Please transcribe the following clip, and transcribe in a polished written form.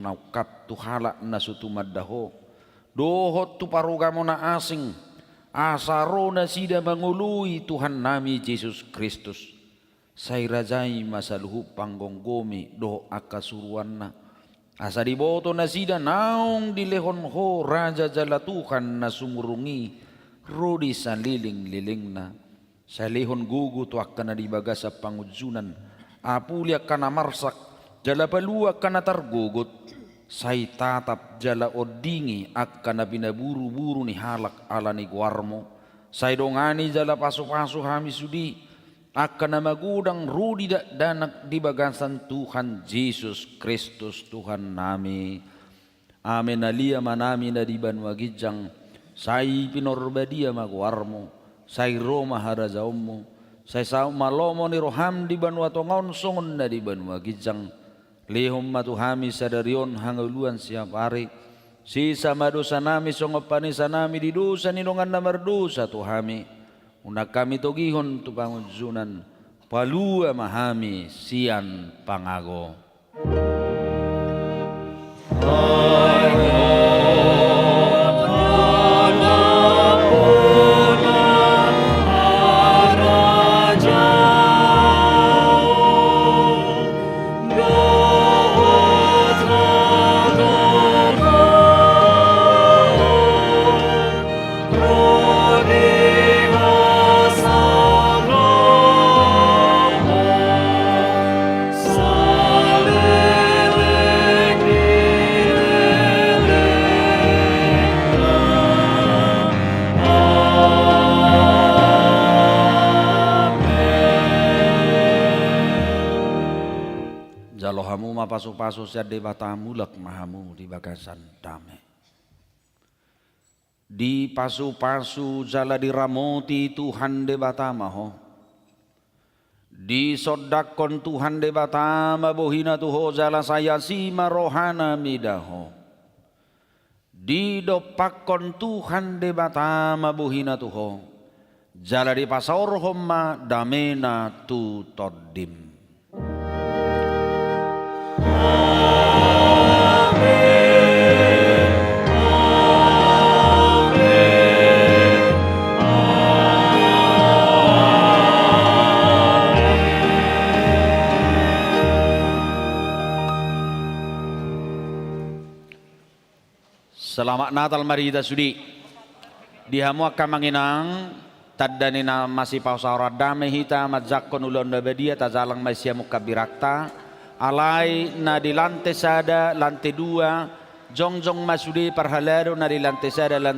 naukat tu halak na sutumaddaho dohot tu parugamo na asing asaro na sida mangului Tuhan nami Yesus Kristus say rajai masaluhu panggonggomi doh akasuruan na asa diboto na sida naong dilehon ho raja jala Tuhan na sumurungi rodi sa liling-liling na sa lehon gugu tu akan na dibaga sa pangujunan apuli akan na marsak jala palua akan na targugot say tatap jala odingi akan na binaburu-buru ni halak ala ni guarmo say dongani jala paso-paso hami sudi akan na magudang rudi danak di bagasan Tuhan Yesus Kristus Tuhan nami. Amen. Alia manami na di banwagijang say pinorbadia magwarmo say Roma harazaomo say sa malomo ni roham di banwatongon songon na di banwagijang lehom matuhami sadarion hanguluan siap hari sisa madosa nami songopani sanami di dosa ninongan na mardosa tuhami unak kami togihon tu pangujunan palua mahami sian pangago. Jalohamu mapasu-pasu siya debatamulak mahamu di bagasan dame. Di pasu-pasu jala diramoti Tuhan debatamaho. Di sodakon Tuhan debatama bohina tuho jala saya sima rohana midaho. Di dopakon Tuhan debatama bohina tuho jala di pasaorhoma damena tu todim. Selamat Natal marida sudi. Dihamu akan manginang taddanina masih pausara damai hita majakon ulon badia tazalang masih mukabirakta alai na di lantai sada lantai dua jongjong masudi parhalero na di lantai sada